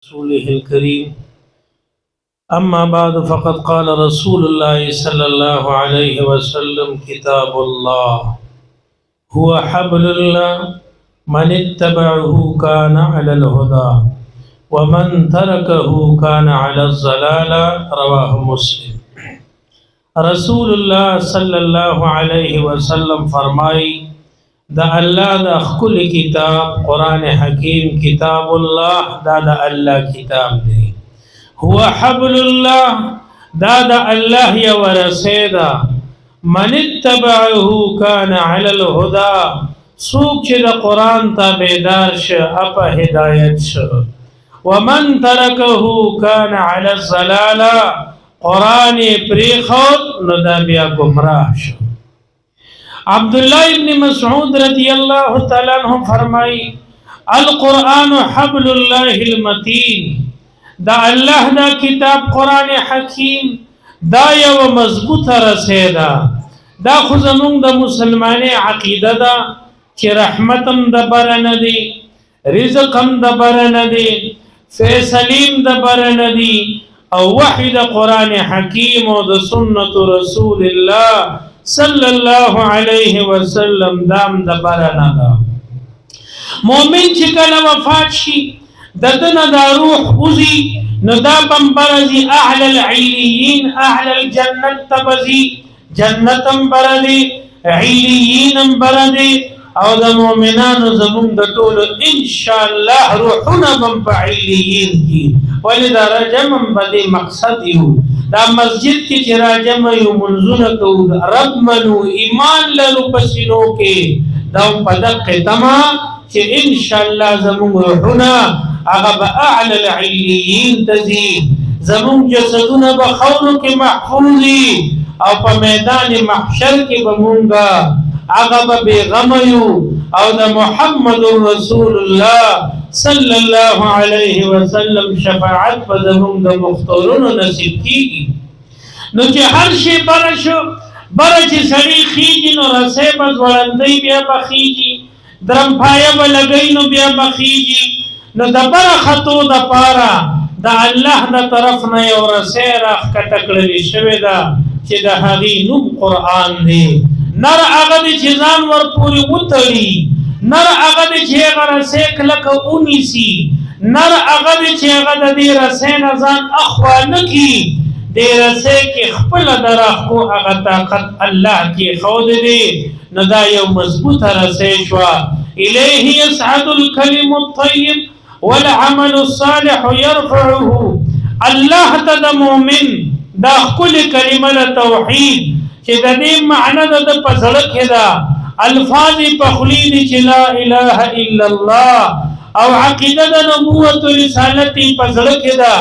رسوله الكريم أما بعد فقد قال رسول الله صلى الله عليه وسلم كتاب الله هو حبل الله من اتبعه كان على الهدى ومن تركه كان على الضلال رواه مسلم. رسول الله صلی اللہ علیہ وسلم فرمائی دا اللہ دا خل کتاب قرآن حکیم کتاب اللہ دا اللہ کتاب دے هو حبل اللہ دا اللہ یا ورسیدہ من اتبعه کان علی الہدا سوک چی دا قرآن تا بیدار شا اپا ہدایت شا ومن ترکه کان علی الضلال قرآن پریخود ندا بیا گمراہ شا. عبداللہ ابن مسعود رضی اللہ تعالیٰ عنہ فرمائی القرآن حبل اللہ المتین دا اللہ دا کتاب قرآن حکیم دا یو مضبوط رسیدہ دا خزمون دا مسلمان عقیدہ دا چی رحمتم دا برندی رزقم دا برندی فیصلیم دا برندی او وحی دا قرآن حکیم و دا سنت رسول اللہ صلی اللہ علیہ وسلم دام دا برنا دا مومن چکل وفات شی ددن دا روح ازی ندا بمبرزی اعلی العلیین اعلی الجنت تبزی جنتم بردی علیینم بردی او دا مومنان زمون دا طول انشاءاللہ روحنا بم پا علیین کی ولی دا رجمم بدی مقصد یو دا مسجد کی چرا جمع یو منزون کو رب منو ایمان لرو پسینو کے دا پدق تما چی انشاءاللہ زمون روحنا اغب اعلی العلیین تزید زمون جسدون بخونو کے محفوظی او پا میدان محشر کے بمونگا اغب بیغمیو او دا محمد رسول اللہ صلی اللہ علیہ وسلم شفاعت پا زمون دا مختارون نصیب کی نو چی ہر شی برشو برچی سڑی خیجی نو رسے بز ورندی بیا بخیجی درم پایا بلگئی نو بیا بخیجی نو دا برخطو دا پارا دا اللہ دا طرف نیو رسے راخ کتکللی شوی دا چی دا حقی نم قرآن دے نر اغد چیزان ور پوری اتری نر اغد چی اغر سیک لکا انیسی نر اغد چی اغد دی رسے نزان اخوانکی دی رسے کی خپل دراخ کو اغد طاقت اللہ کی خود دے ندا یو مضبوط رسے شوا الیہی یسعد الکلم الطیب والعمل الصالح یرفعه اللہ تدا مومن دا کل کلمہ توحید چی دا دیم معنی دا پسڑک دا الفاظ پخلید چی لا الہ الا اللہ او عقیدہ دا نبوت رسالتی پسڑک دا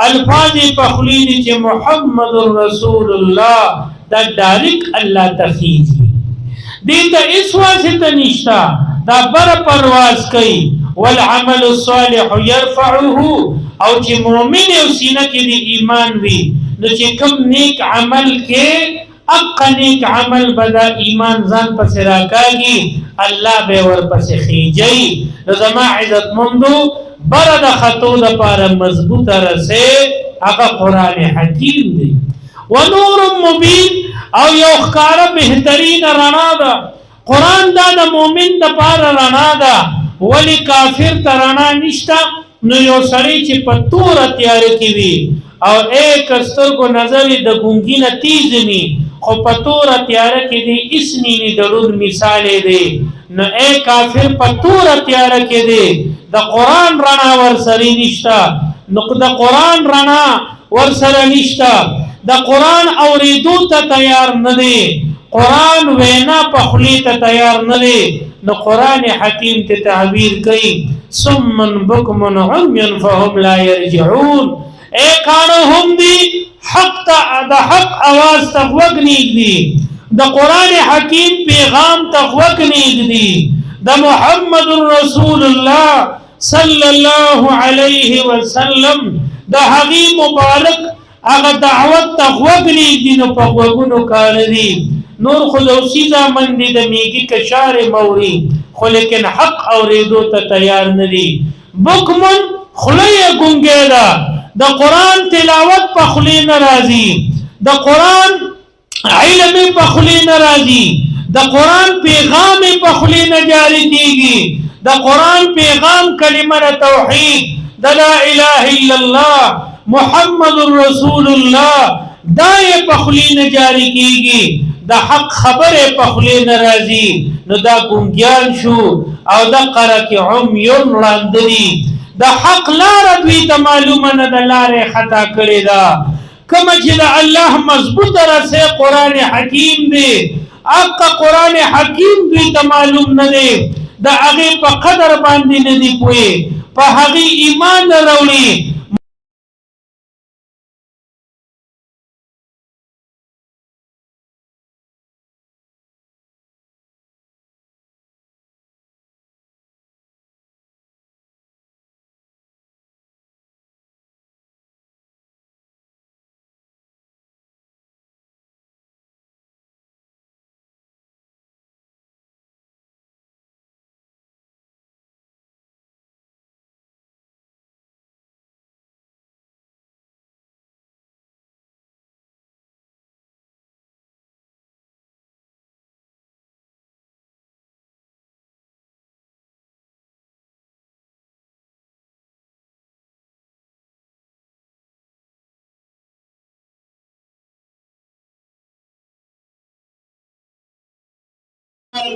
الفاظ پخلید چی محمد رسول اللہ دا ڈارک اللہ تخیجی دیتا اس واسطہ نشتا دا بر پرواز کئی والعمل الصالح یرفعه او چی مومن او سینہ کی دی ایمان وی نو چی کم نیک عمل کے اقا نیک عمل بدا ایمان زان پس راکاگی اللہ بے ور پس خیجئی نظمہ عزت مندو برد خطو دا پارا مضبوط رسے اقا قرآن حکیم دی ونور مبین او یوخکار بہترین رانا دا قرآن دا مومن دا پارا رانا دا ولی کافر تا رانا نشتا نو یو سڑی چی پتور تیار کی وی او ایک استر کو نظری دا گنگین تیزنی خو پتور تیار کی دی اسنی نی دلون مثالے دے نو اے کافر پتور تیار کی دی دا قرآن رانا ورسری نشتا نو دا قرآن رانا ورسر نشتا دا قرآن اوریدو تا تیار ندے قرآن وینا پخلی تا تیار ندے نو قرآن حکیم تے تعبیر کئی سمن بکمن عمین فهم لا یرجعون اے کانو ہم دی حق تا دا حق آواز تغوک نیگ دی دا قرآن حکیم پیغام تغوک نیگ دی دا محمد رسول اللہ صلی اللہ علیہ وسلم دا حقی مبارک اگا دعوت تغوک نیگ دی نو پغوگونو کاردی نور خلوسی زامن دی دا میگی کشار موری خو لیکن حق اوریدو تا تیار ندی بکمن خلی گنگی دا دا قرآن تلاوت پا خلی نرازی دا قرآن علم پا خلی نرازی دا قرآن پیغام پا خلی نجاری کیگی دا قرآن پیغام کلمہ توحید دا لا الہ الا اللہ محمد رسول اللہ دائے پا خلی نجاری کیگی دا حق خبر پخلی نرازی نو دا گنگیان شو او دا قرک عمیون راندری دا حق لار دوی تا معلومن دا لار خطا کری دا کما چی دا اللہ مضبوط رسے قرآن حکیم دے آقا قرآن حکیم دوی تا معلوم ندے دا اغی پا قدر باندی ندی پوئے پا حقی ایمان روڑی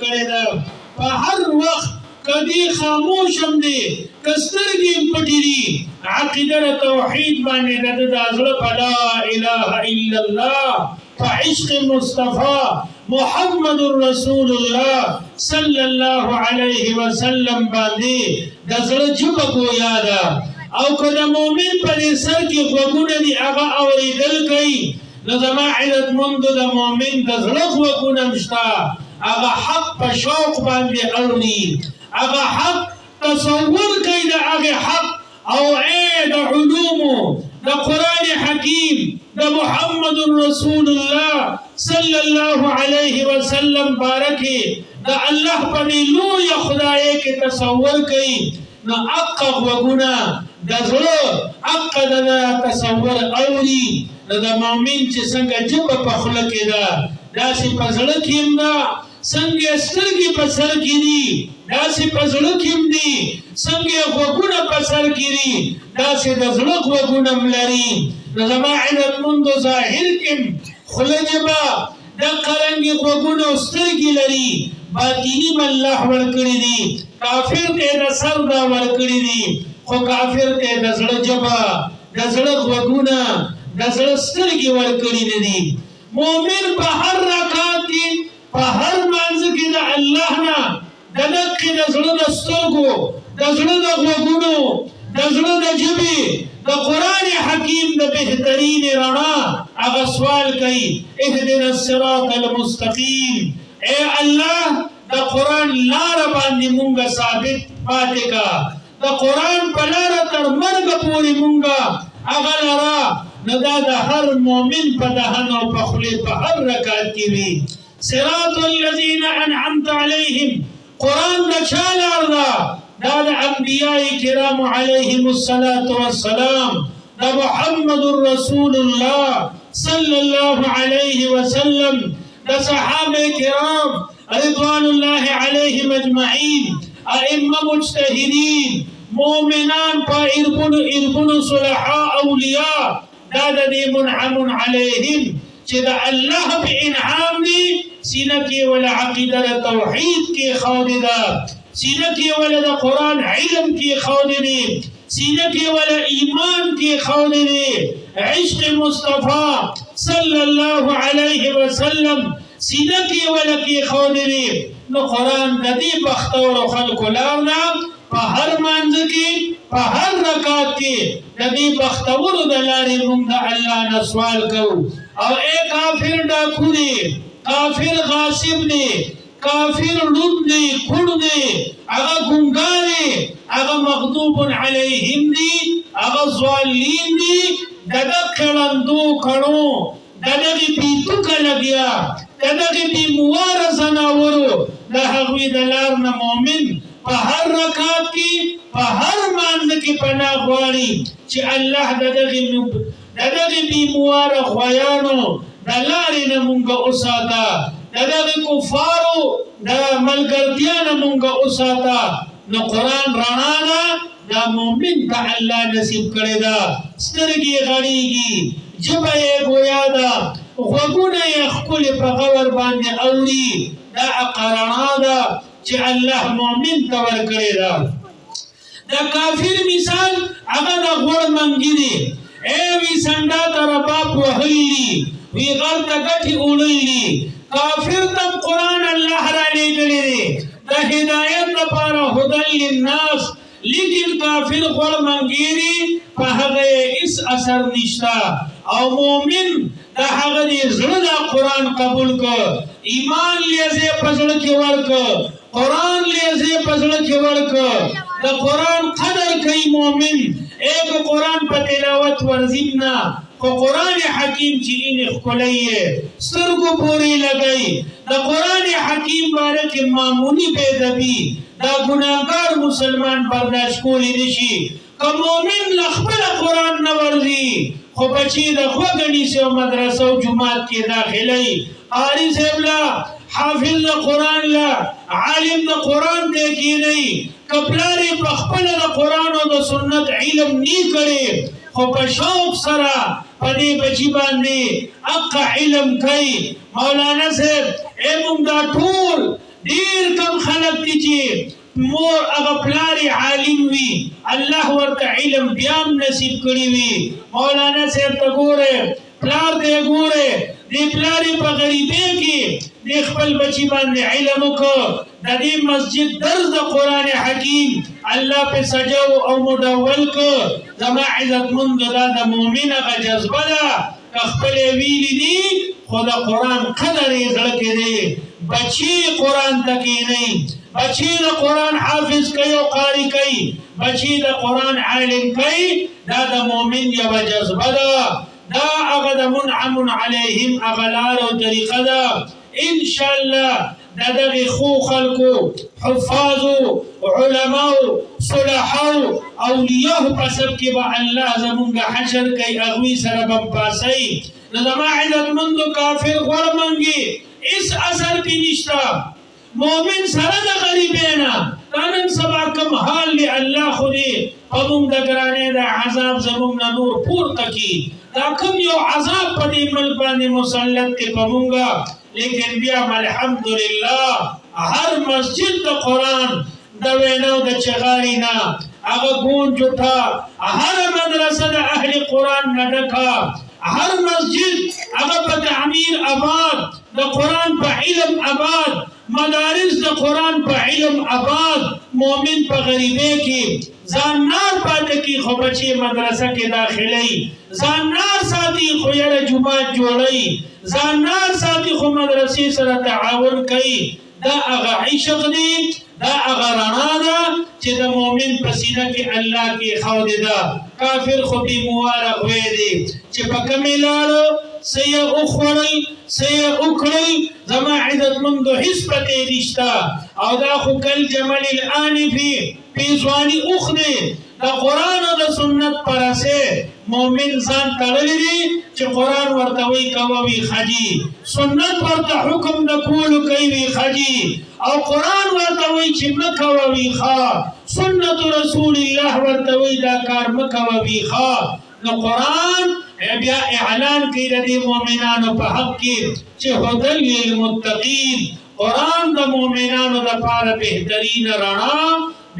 کړی دا په هر وخت کدی خاموشم دی کسترګې پټې دي عقیده توحید باندې د ازړه په لا اله الا الله په عشق مصطفی محمد رسول الله صلی الله علیه وسلم باندې د زړه جوړه گویا ده او کله مؤمن په سر کې غوږونه دي هغه اورېدل کوي نو زما علت مند د مؤمن د زړه غوږونه مشته اغا حق پا شوق باندې اوري اغا حق تصور کوي د اغا حق او د علومو د قرآن حکیم د محمد رسول الله صلی الله علیه وسلم بارکی د الله په لوی خدای کې تصور کوي نو اقا غوږونه د زړه اقا د تصور اوري د مؤمن چې څنګه جبه په خوله کې ده داسې په زړه کې هم ده څنګه سترګې په سر کې دي داسې په زړه کې هم دي څنګه غوږونه په سر کې دي داسې د زړه غوږونه هم لري نو زما علتمندو ظاهر کې خوله ژبه دقه رنګې غوږونه او سترګې لري باطني م الله ورکړي دي کافر ته د سر دا ورکړي دي خو کافر ته د زړه ژبه د زړه غوږونه د زړه سترګې ورکړي نه دي مؤمن په هر رکعت کې په هر مانځ کې د الله نه د دقې د زړه د سترګو د زړه د غوږونو د زړه د ژبې د قرآن حکیم د بهترین رڼا هغه سوال کوي اهدنا الصراط المستقیم اے الله د قرآن لار باندې مونږه ثابت پاتې کا د قرآن په لار تر مرګ پورې مونږه هغه لاره نو دا د هر مؤمن په دهن او په خولې په هر رکعت کې وي صراط الذين انعمت عليهم قرآن د چا لار ده دا د انبیاء کرام علیهم الصلاة والسلام دا محمد رسول الله صلی الله علیه وسلم دا صحابه کرام رضوان الله علیهم اجمعین ائمه مجتهدین مؤمنان پا اربن صلحاء اولیاء دا دی منعم علیهم چې دا الله په انعام دی سینه کې ولا عقیده توحید کې خاوده ده سینه کې ولا د قرآن علم کې خاوده دي سینه کې ولا ایمان کې خاوده دي عشق مصطفی صلی الله علیه وسلم سینه کې ولا کې خاوده دي نو قرآن د دې بختور خلق لار نه په هر مانځ کې په هر رکعت کې د دې بختور د لارې موږ د الله نه سوال کوو او اے کافر ډاکو دی کافر غاصب دی کافر لوټ دی کړ دی هغه ګونګار دی هغه مغضوب علیهم دی هغه ضالین دی دغه کړندو کړو دغه پیتو کلګیا دغه بي موار زناورو د هغوی د لار نه مؤمن په هر رکعت کې په هر مانځ کې پناه غواړي چې الله دغه بیمواره خویانو د لارې نه مونږ وساته دغه کفارو د ملګرتیا نه مونږ وساته نو قرآن رڼا ده دا مومن ته الله نصیب کړی ده سترګې غړېږي ژبه یې گویا ده غوږونه یې ښکلې په غور باندې اوري دا هغه رڼا ده چې الله مومن ته ورکړې ده د کافر مثال هغه د غوړ منګي دی وی سنډا ته رباب وهلي وی غر ته ګټې وړلي کافر ته قرآن الله را لېږلی دی د هدایت لپاره هدی للناس لیکن کافر غوړ منګي دی په هغه یې هېڅ اثر نشته او مومن د هغه د زړه دا قرآن قبول کړ ایمان لیزې په زړه کې ورکړ قرآن لیزې په زړه کې ورکړ د قرآن قدر کوي مومن ایک قرآن په تلاوت ورځیم نه خو قرآن حکیم چې این ښکلی یې سترګو پورې لګئ د قرآن حکیم باره کې معمولي بېادبي دا ګناهګار مسلمان برداشت کولی نشي که مومن له خپله قرآن نه ورځي خو بچی د خوږه نیسي او مدرسه او جومات کې داخلوي قاري صاحب له حافظ د قرآن له عالم د قرآن دی کېنئ که پلار یې په خپله د قرآن او د سنت علم نی کړی خو په شوق سره په دې بچي باندې حقه علم کوي مولانا صاحب موږ دا ټول ډېر کم خلک دي چې مور هغه پلار عالم وي الله ورته علم بیا هم نصیب کړی وي مولانا صاحب ته ګوره پلار ته یې ګوره دې پلار یې په غریبۍ کې دې خپل بچي باندې علم وکړ د دې مسجد درس د قرآن حکیم الله په سجو او مډول کړ زما عزتمند دا د مؤمن هغه جذبه ده که خپلې ویلي دي خو د قرآن قدر یې زړه کې دی بچي قرآن ته کښېنئ بچی د قرآن حافظ کوي او قاری کوي بچی د قرآن عالم کوي دا د مؤمن یوه جذبه ده دا هغه د منعم علیهم هغه لار او طریقه ده انشاءالله د دغې خو خلکو حفاظو علماو صلحاو اولیاو په سب کې به الله زمونږ حشر کوي هغوی سره به پاسئ نو زما عزتمندو کافر غوړ منګي هېڅ اثر کې نشته مومن سره د غریبۍ نه دا نن سبا کوم حال دی الله خو دې په موږ د ګرانۍ د عذاب زموږ نه نور پورته کړي دا کوم یو عذاب په دې ملک باندې مسلط دی په موږ لیکن بیا الحمدلله هر مسجد د قرآن د ویناو د چغاري نه هغه ګونج وټه هر مدرسه د اهل قرآن نه ډکه هر مسجد هغه په تعمیر آباد د قرآن په علم آباد مدارس د قرآن په علم آباد مومن په غریبۍ کې ځان نار پاتې کړي خو بچې مدرسه کې داخلوي ځان نار ساتي خو یاره جومات جوړوي ځان نار ساتي خو مدرسې سره تعاون کوي دا هغه عشق دی دا هغه رڼا ده چې د مؤمن په سینه کې الله کې ښودې ده کافر خو بیمواره غوی دی چې په کومې لاړو څه یې وخوړل څه یې وکړل زما عزتمندو هېڅ پکې نشته او دا خو کالجمل الآنفي پیزواني اوښ دی د قرآن او د سنت پرسې مؤمن ځان تړلی دی چې قرآن ورته وایي کوه وي خجي سنت ورته حکم د کولو کوي وي خجي او قرآن ورته وایي چې مه کوه وي ښه سنت رسول الله ورته وایي دا کار مه کوه وي ښه نو قرآن بیا اعلان کوي د دې مؤمنانو په حق کې چې هدی للمتقین قرآن د مؤمنانو لپاره بهترین رڼا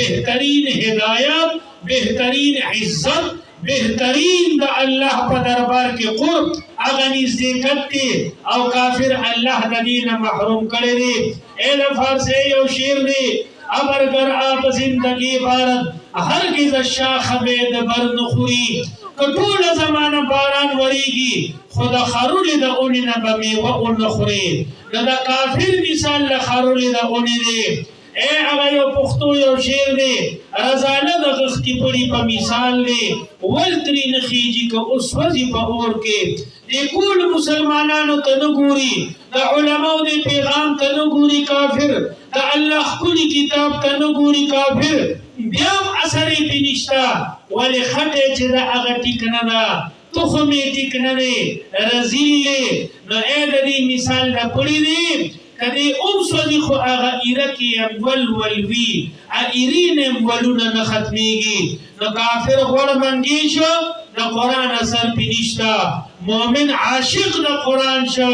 بهترین هدایت بهترین عزت بهترین د الله په دربار کې قرب هغه نزدېکت دی او کافر الله د دې نه محروم کړی دی د فارسي یو شعر دی ابر گر آپ زندگی بارد هرگز شاخ بید بر نخوری که ټول زمانه باران وریږي خو د خرولې د اونې نه به میوه ونه خوري نو د کافر مثال له خرولې د اونې دی هغه یو پښتو یو شعر دی رضانه د غښتې پړي په مثال دی ول ترې نه خیږي که اوس وځي په اور کې دې ټولو مسلمانانو ته نه ګوري د علماو د پیغام ته نه ګوري کافر دا الله خپل کتاب ته نه ګوري کافر بیا هم اثر یې پې نشته ولې خټی چې ده هغه ټیک نه ده تخم یې ټیک نه دی رزیل دی نو ای د دې مثال د پړي دی که دې هم سوځي خو هغه ایره کې یم ول وي ایرې نه یم ولونه نه ختمېږي نو کافر غوړ منګي شو د قرآن اثر پې نشته مؤمن عاشق د قرآن شو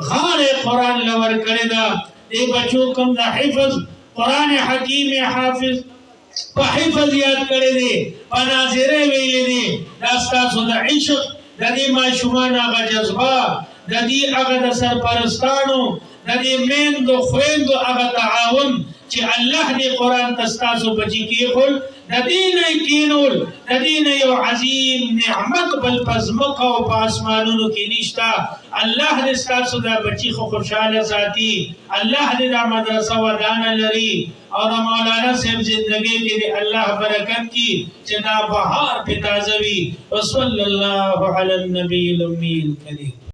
غاړه قرآن له ورکړې ده دې بچو کوم د حفظ قرآن حکیم حافظ په حفظ یاد کړی دی په ناظرې ویلې دي دا ستاسو د عشق د دې ماشومان هغه جذبه د دې هغه د سرپرستانو د دې میندو خویندو هغه تعاون چې الله دې قرآن ته ستاسو بچي کېښول د دې نه یې کېنول د دې نه یو عظیم نعمت بل په ځمکه او په اسمانونو کې نشته الله دې ستاسو دا بچي خو خوشحاله ساتي الله دې دا مدرسه ودانه لري او د مولانا صاحب زندګۍ کې دې الله برکت کړي چې دا بهار پې تازه وي وصلی الله علی النبي الامي الکریم